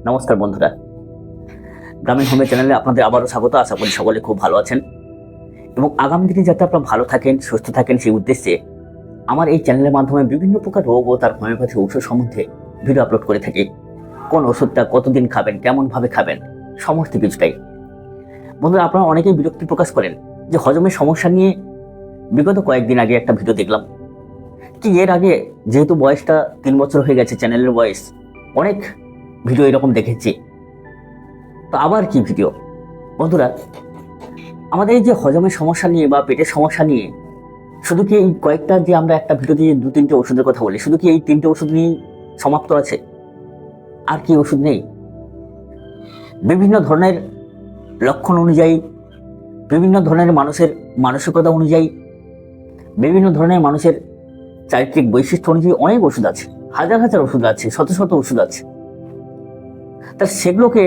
নমস্কার বন্ধুরা, গ্রামীণ হোমে চ্যানেলে আপনাদের আবারও স্বাগত। আশা করি সকলে খুব ভালো আছেন এবং আগামী দিনে যাতে আপনারা ভালো থাকেন, সুস্থ থাকেন, সেই উদ্দেশ্যে আমার এই চ্যানেলের মাধ্যমে বিভিন্ন প্রকার রোগ ও তার হোমিওপ্যাথি ঔষধ সম্বন্ধে ভিডিও আপলোড করে থাকি। কোন ওষুধটা কতদিন খাবেন, কেমনভাবে খাবেন, সমস্ত কিছুটাই। বন্ধুরা, আপনারা অনেকেই বিরক্তি প্রকাশ করেন যে হজমের সমস্যা নিয়ে বিগত কয়েকদিন আগে একটা ভিডিও দেখলাম, কি এর আগে যেহেতু বয়সটা 3 বছর হয়ে গেছে, চ্যানেলের বয়স, অনেক ভিডিও এরকম দেখেছি, তো আবার কি ভিডিও। বন্ধুরা, আমাদের এই যে হজমের সমস্যা নিয়ে বা পেটের সমস্যা নিয়ে শুধু কি এই কয়েকটা যে আমরা একটা ভিডিও দিয়ে 2-3টে ওষুধের কথা বলি, শুধু কি এই 3টে ওষুধ নিয়ে সমাপ্ত আছে? আর কি ওষুধ নেই? বিভিন্ন ধরনের লক্ষণ অনুযায়ী, বিভিন্ন ধরনের মানুষের মানসিকতা অনুযায়ী, বিভিন্ন ধরনের মানুষের চারিত্রিক বৈশিষ্ট্য অনুযায়ী অনেক ওষুধ আছে, হাজার হাজার ওষুধ আছে, শত শত ওষুধ আছে। তা সেগুলোকে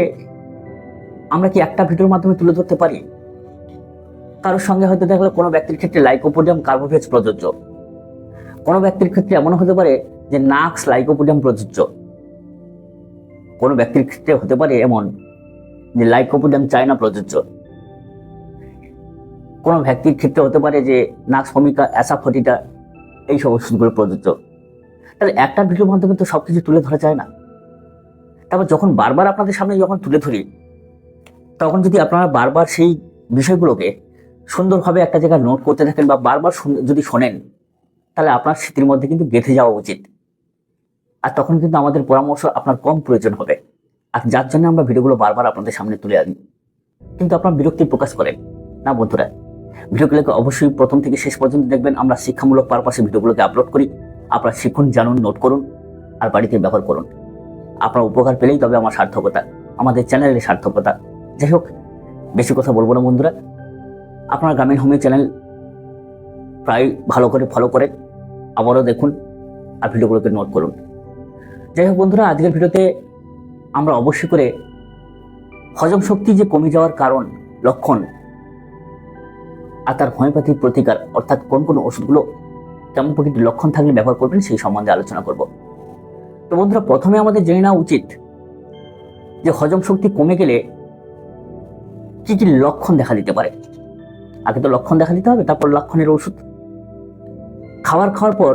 আমরা কি একটা ভিডিওর মাধ্যমে তুলে ধরতে পারি? কারোর সঙ্গে হয়তো দেখলো কোনো ব্যক্তির ক্ষেত্রে লাইকোপোডিয়াম কার্বোভেজ প্রযোজ্য, কোনো ব্যক্তির ক্ষেত্রে এমনও হতে পারে যে নাক্স লাইকোপোডিয়াম প্রযোজ্য, কোনো ব্যক্তির ক্ষেত্রে হতে পারে এমন যে লাইকোপোডিয়াম চায়না প্রযোজ্য, কোনো ব্যক্তির ক্ষেত্রে হতে পারে যে নাক্স ভূমিকা অ্যাসাফোটিটা, এই সব ওষুধগুলো প্রযোজ্য। তাহলে একটা ভিডিওর মাধ্যমে তো সবকিছু তুলে ধরা যায় না। তারপর যখন বারবার আপনাদের সামনে যখন তুলে ধরি, তখন যদি আপনারা বারবার সেই বিষয়গুলোকে সুন্দরভাবে একটা জায়গায় নোট করতে থাকেন বা বারবার যদি শোনেন, তাহলে আপনার স্মৃতির মধ্যে কিন্তু গেঁথে যাওয়া উচিত। আর তখন কিন্তু আমাদের পরামর্শ আপনার কম প্রয়োজন হবে। আর যার জন্য আমরা ভিডিওগুলো বারবার আপনাদের সামনে তুলে আনি, কিন্তু আপনার বিরক্তি প্রকাশ করেন না। বন্ধুরা, ভিডিওগুলোকে অবশ্যই প্রথম থেকে শেষ পর্যন্ত দেখবেন। আমরা শিক্ষামূলক পারপাসে ভিডিওগুলোকে আপলোড করি। আপনারা শিখুন, জানুন, নোট করুন আর বাড়িতে ব্যবহার করুন। আপনার উপকার পেলেই তবে আমার সার্থকতা, আমাদের চ্যানেলের সার্থকতা। যাই হোক, বেশি কথা বলবো না বন্ধুরা। আপনার গ্রামীণ হোমিও চ্যানেল প্রায় ভালো করে ফলো করেন, আবারও দেখুন আর ভিডিওগুলোকে নোট করুন। যাই হোক বন্ধুরা, আজকের ভিডিওতে আমরা অবশ্যই করে হজম শক্তি যে কমে যাওয়ার কারণ, লক্ষণ আর তার হোমিওপ্যাথিক প্রতিকার, অর্থাৎ কোন কোন ওষুধগুলো কেমন প্রকৃতির লক্ষণ থাকলে ব্যবহার করবেন, সেই সম্বন্ধে আলোচনা করব। তো বন্ধুরা, প্রথমে আমাদের জেনে নেওয়া উচিত যে হজম শক্তি কমে গেলে কি কি লক্ষণ দেখা দিতে পারে। আগে তো লক্ষণ দেখা দিতে হবে, তারপর লক্ষণের ওষুধ। খাওয়ার পর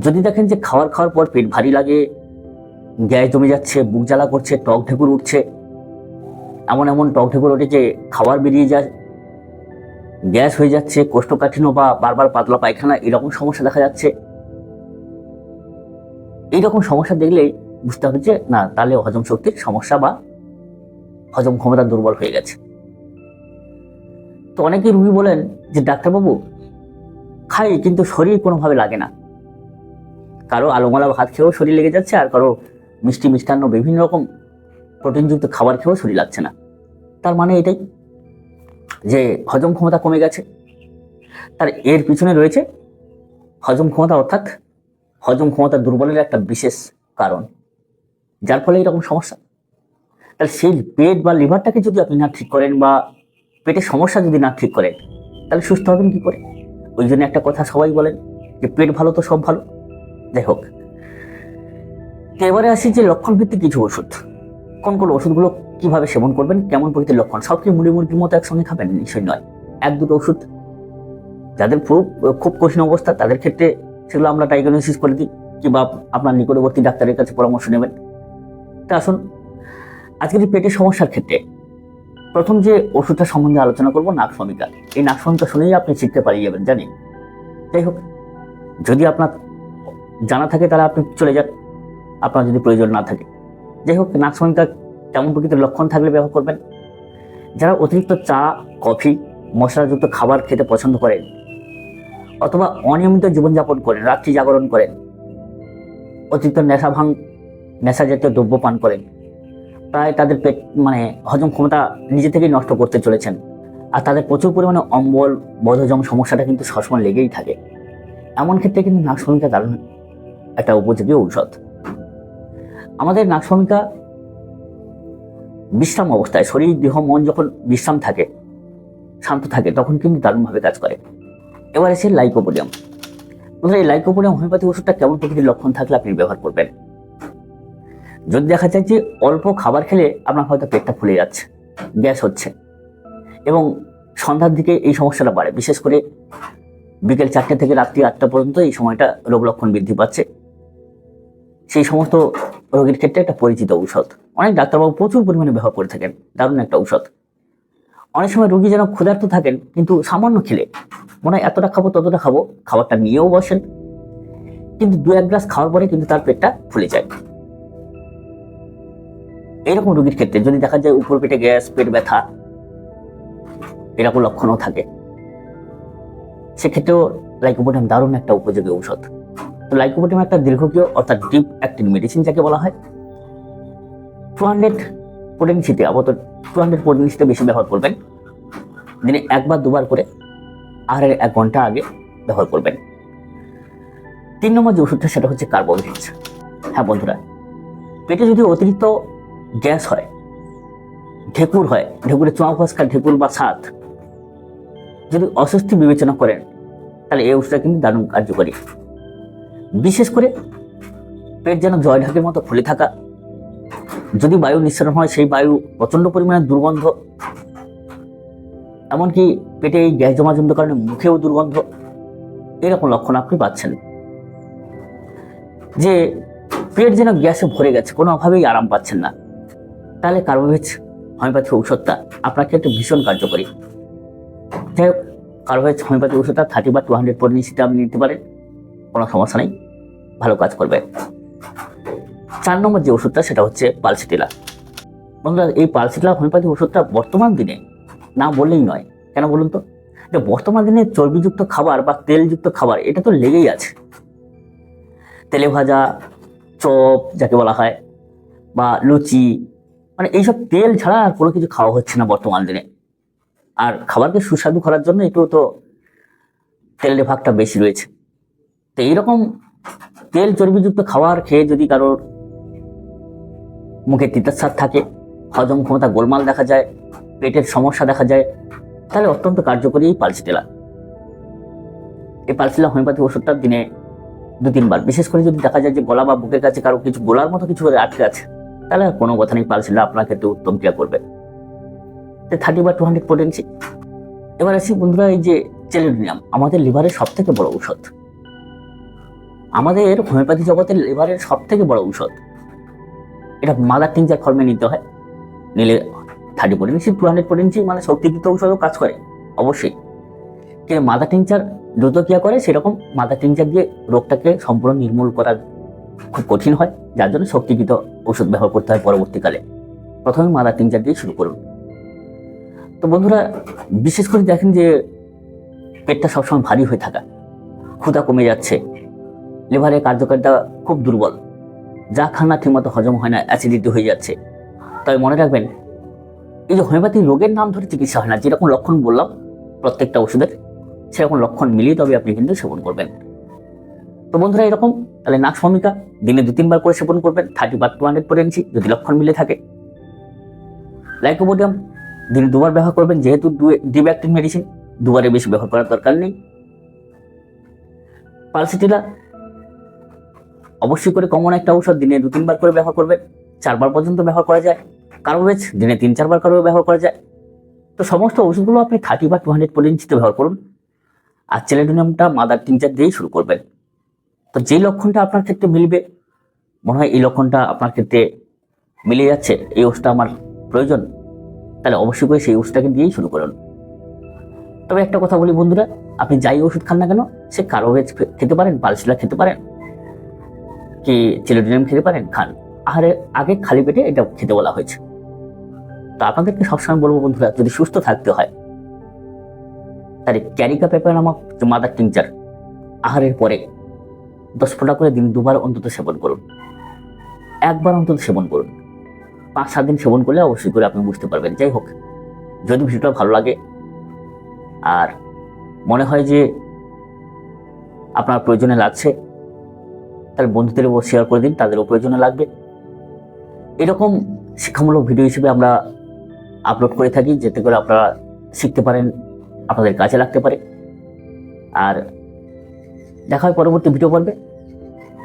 যদি দেখেন যে খাওয়ার পর পেট ভারী লাগে, গ্যাস জমে যাচ্ছে, বুক জ্বালা করছে, টক ঢেকুর উঠছে, এমন টক ঢেকুর ওঠে যে খাবার বেরিয়ে যায়, গ্যাস হয়ে যাচ্ছে, কোষ্ঠকাঠিন্য বা বারবার পাতলা পায়খানা, এরকম সমস্যা দেখা যাচ্ছে, এইরকম সমস্যা দেখলেই বুঝতে হবে যে না, তাহলে হজম শক্তির সমস্যা বা হজম ক্ষমতা দুর্বল হয়ে গেছে। তো অনেকেই রুগী বলেন যে ডাক্তারবাবু, খাই কিন্তু শরীর কোনোভাবে লাগে না। কারো আলোমালা ভাত খেয়েও শরীর লেগে যাচ্ছে, আর কারো মিষ্টি মিষ্টান্ন বিভিন্ন রকম প্রোটিনযুক্ত খাবার খেয়েও শরীর লাগছে না। তার মানে এটাই যে হজম ক্ষমতা কমে গেছে। তার এর পিছনে রয়েছে হজম ক্ষমতা, অর্থাৎ হজম ক্ষমতা দুর্বলের একটা বিশেষ কারণ, যার ফলে এরকম সমস্যা। তাহলে সেই পেট বা লিভারটাকে যদি আপনি না ঠিক করেন বা পেটের সমস্যা যদি না ঠিক করেন, তাহলে সুস্থ হবেন কি করে? ওই জন্য একটা কথা সবাই বলেন যে পেট ভালো তো সব ভালো। যাই হোক, এবারে আসি যে লক্ষণ ভিত্তিক কিছু ওষুধ। কোন কোন ওষুধগুলো কিভাবে সেবন করবেন, কেমন প্রকৃতির লক্ষণ। সব কি মুড়ির মতো একসঙ্গে খাবেন? নিশ্চয়ই নয়। 1-2টো ওষুধ, যাদের খুব কঠিন অবস্থা তাদের ক্ষেত্রে সেগুলো আমরা ডায়াগনোসিস করে দিই, কিংবা আপনার নিকটবর্তী ডাক্তারের কাছে পরামর্শ নেবেন। তা আসুন, আজকের এই পেটের সমস্যার ক্ষেত্রে প্রথম যে ওষুধটা সম্বন্ধে আলোচনা করবো, নাক্স ভূমিকা। এই নাক্স ভূমিকা শুনেই আপনি শিখতে পারিয়ে যাবেন, জানি। যাই হোক, যদি আপনার জানা থাকে তাহলে আপনি চলে যান, আপনার যদি প্রয়োজন না থাকে। যাই হোক, নাক্স ভূমিকা কেমন প্রকৃতির লক্ষণ থাকলে ব্যবহার করবেন। যারা অতিরিক্ত চা, কফি, মশলাযুক্ত খাবার খেতে পছন্দ করেন, অথবা অনিয়মিত জীবনযাপন করেন, রাত্রি জাগরণ করেন, অতিরিক্ত নেশা জাতীয় দ্রব্য পান করেন, প্রায় তাদের পেট হজম ক্ষমতা নিজে থেকেই নষ্ট করতে চলেছেন, আর তাদের প্রচুর পরিমাণে অম্বল, বদহজম সমস্যাটা কিন্তু সবসময় লেগেই থাকে, এমন ক্ষেত্রে কিন্তু নাক্স ভূমিকা দারুণ একটা উপযোগী ঔষধ। আমাদের নাক্স ভূমিকা বিশ্রাম অবস্থায়, শরীর দেহ মন যখন বিশ্রাম থাকে, শান্ত থাকে, তখন কিন্তু দারুণভাবে কাজ করে। এবার এসে লাইকোপোডিয়াম। এই লাইকোপোডিয়াম হোমিওপ্যাথি ওষুধটা কেমন প্রকৃতির লক্ষণ থাকলে আপনি ব্যবহার করবেন। যদি দেখা যায় যে অল্প খাবার খেলে আপনার হয়তো পেটটা ফুলে যাচ্ছে, গ্যাস হচ্ছে, এবং সন্ধ্যার দিকে এই সমস্যাটা বাড়ে, বিশেষ করে বিকেল 4টে থেকে রাত্রি 8টা পর্যন্ত এই সময়টা রোগ লক্ষণ বৃদ্ধি পাচ্ছে, সেই সমস্ত রোগীর ক্ষেত্রে একটা পরিচিত ঔষধ, অনেক ডাক্তারবাবু প্রচুর পরিমাণে ব্যবহার করে থাকেন, দারুণ একটা ঔষধ। অনেক সময় রোগী যেন ক্ষুধার্ত থাকেন, কিন্তু সামান্য খেলে মনে হয় এতটা খাবো ততটা খাবো, খাবারটা নিয়েও বসেন, কিন্তু 2-1 গ্লাস খাওয়ার পরে কিন্তু তার পেটটা ফুলে যায়। এরকম রোগীর ক্ষেত্রে যদি দেখা যায় উপর পেটে গ্যাস, পেট ব্যথা, এরকম লক্ষণও থাকে, সেক্ষেত্রেও লাইকোপোডিয়াম দারুণ একটা উপযোগী ঔষধ। তো লাইকোপোডিয়াম একটা দীর্ঘকীয় অর্থাৎ ডিপ অ্যাক্টিং মেডিসিন যাকে বলা হয়। 200 পোটেন্সিতে আপাতত 200 পোটেন্সিতে বেশি ব্যবহার করবেন, দিনে 1 বা 2 বার করে, আহারের 1 ঘন্টা আগে ব্যবহার করবেন। 3 নম্বর যে ওষুধটা সেটা হচ্ছে কার্বোভিট। হ্যাঁ বন্ধুরা, পেটে যদি অতিরিক্ত গ্যাস হয়, ঢেকুর হয়, ঢেকুরে চোঁয়া ফসকা ঢেকুর বা ছাদ যদি অস্বস্তি বিবেচনা করেন, তাহলে এই ওষুধটা কিন্তু দারুণ কার্যকরী। বিশেষ করে পেট যেন জয় ঢাকের মতো ফুলে থাকা, যদি বায়ু নিঃসরণ হয় সেই বায়ু প্রচন্ড পরিমাণে দুর্গন্ধ, এমনকি পেটে এই গ্যাস জমাজনিত কারণে মুখেও দুর্গন্ধ, এরকম লক্ষণ আপনি পাচ্ছেন, যে পেট যেন গ্যাসে ভরে গেছে, কোনোভাবেই আরাম পাচ্ছেন না, তাহলে কার্বোভিট হোমিওপ্যাথি ঔষধটা আপনার ক্ষেত্রে ভীষণ কার্যকরী। যাই হোক, কার্বোভিট হোমিওপ্যাথি ঔষধটা 30 বা 200 পোটেন্সিতে আপনি নিতে পারেন, কোনো সমস্যা নেই, ভালো কাজ করবে। 4 নম্বর যে ওষুধটা সেটা হচ্ছে পালসিটিলা। বন্ধুরা, এই পালসিটিলা হোমিওপ্যাথি ওষুধটা বর্তমান দিনে না বললেই নয়, কেন বলুন তো? যে বর্তমান দিনে চর্বিযুক্ত খাবার বা তেলযুক্ত খাবার এটা তো লেগেই আছে, তেলে ভাজা, চপ যাকে বলা হয়, বা লুচি, মানে এইসব তেল ছাড়া আর কোনো কিছু খাওয়া হচ্ছে না বর্তমান দিনে। আর খাবারকে সুস্বাদু করার জন্য একটু তো তেলের ভাগটা বেশি রয়েছে। তো এইরকম তেল চর্বিযুক্ত খাবার খেয়ে যদি কারোর মুখে তিতার স্বাদ থাকে, হজম ক্ষমতা গোলমাল দেখা যায়, পেটের সমস্যা দেখা যায়, তাহলে অত্যন্ত কার্যকরী এই পালসিটিলা। এই পালসিটিলা হোমিওপ্যাথি ওষুধটা দিনে 2-3 বার, বিশেষ করে যদি দেখা যায় যে গলা বা বুকের কাছে কারো কিছু গোলার মতো কিছু আটকে আছে, তাহলে আর কোনো কথা নেই, পালসিটিলা আপনার ক্ষেত্রে উত্তম ক্রিয়া করবে। 30 বা 200 পোটেন্সি। এবার আসি বন্ধুরা, এই যে চেলিডোনিয়াম আমাদের লিভারের সব থেকে বড় ঔষধ, আমাদের হোমিওপ্যাথি জগতের লিভারের সব থেকে বড় ঔষধ। এটা মাদার টিংচার ফর্মে নিতে হয়, নিলে 30 পোটেন্সি 200 পোটেন্সি মানে শক্তিযুক্ত ঔষধও কাজ করে অবশ্যই, কিন্তু মাদার টিংচার দ্রুত ক্রিয়া করে, সেরকম মাদার টিংচার দিয়ে রোগটাকে সম্পূর্ণ নির্মূল করা খুব কঠিন হয়, যার জন্য শক্তিযুক্ত ওষুধ ব্যবহার করতে হয় পরবর্তীকালে। প্রথমে মাদার টিংচার দিয়ে শুরু করুন। তো বন্ধুরা, বিশেষ করে দেখেন যে পেটটা সবসময় ভারী হয়ে থাকা, ক্ষুধা কমে যাচ্ছে, লিভারের কার্যকারিতা খুব দুর্বল, যা খান না ঠিকমতো হজম হয় না, অ্যাসিডিটি হয়ে যাচ্ছে, তবে মনে রাখবেন এই যে হোমিওপ্যাথি রোগের নাম ধরে চিকিৎসা হয় না, যেরকম লক্ষণ বললাম প্রত্যেকটা ওষুধের সেরকম লক্ষণ মিলিয়ে তবে আপনি কিন্তু সেবন করবেন। তো বন্ধুরা, এরকম তাহলে নাক ভূমিকা দিনে 2-3 বার করে সেবন করবেন, 30 বা 200 পোটেন্সি যদি লক্ষণ মিলে থাকে। লাইকোপোডিয়াম দিনে 2 বার ব্যবহার করবেন, যেহেতু ডিপ অ্যাক্টিং মেডিসিন 2 বারের বেশি ব্যবহার করার দরকার নেই। পালসিটিলা অবশ্যই করে কমন একটা ঔষধ, দিনে 2-3 বার করে ব্যবহার করবেন, 4 বার পর্যন্ত ব্যবহার করা যায়। কার্বোভেজ দিনে 3-4 বার করে ব্যবহার করা যায়। তো সমস্ত ওষুধগুলো আপনি 30 বা 200 পোটেন্সিতে ব্যবহার করুন, আর চেলিডোনিয়ামটা মাদার টিংচার দিয়েই শুরু করবেন। তো যে লক্ষণটা আপনার ক্ষেত্রে মিলবে, মনে হয় এই লক্ষণটা আপনার ক্ষেত্রে মিলে যাচ্ছে, এই ওষুধটা আমার প্রয়োজন, তাহলে অবশ্যই করে সেই ওষুধটাকে দিয়েই শুরু করুন। তবে একটা কথা বলি বন্ধুরা, আপনি যাই ওষুধ খান না কেন, সে কার্বোভেজ খেতে পারেন, পালসিটিলা খেতে পারেন, কি চেলিডোনিয়াম খেতে পারেন, খান, আহারের আগে খালি পেটে এটা খেতে বলা হয়েছে। তো আপনাদেরকে সবসময় বলবো বন্ধুরা, যদি সুস্থ থাকতে হয় তাহলে ক্যারিকা পেপার নামক মাদার টিংচার আহারের পরে 10 ফোঁটা করে দিন 2 বার অন্তত সেবন করুন, 1 বার অন্তত সেবন করুন, 5-7 দিন সেবন করলে অবশ্যই করে আপনি বুঝতে পারবেন। যাই হোক, যদি ভিডিওটা ভালো লাগে আর মনে হয় যে আপনার প্রয়োজনে লাগছে, তাহলে বন্ধুদেরও শেয়ার করে দিন, তাদেরও প্রয়োজনে লাগবে। এরকম শিক্ষামূলক ভিডিও হিসেবে আমরা আপলোড করে থাকি, যাতে করে আপনারা শিখতে পারেন, আপনাদের কাজে লাগতে পারে। আর দেখা হয় পরবর্তী ভিডিও পর্বে,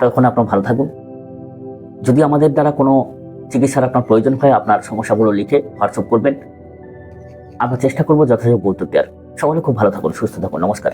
তখন আপনারা ভালো থাকুন। যদি আমাদের দ্বারা কোনো চিকিৎসার আপনার প্রয়োজন হয়, আপনার সমস্যাগুলো লিখে হোয়াটসঅ্যাপ করবেন, আমরা চেষ্টা করবো যথাযথ উত্তর দেওয়ার। সকলে খুব ভালো থাকুন, সুস্থ থাকুন, নমস্কার।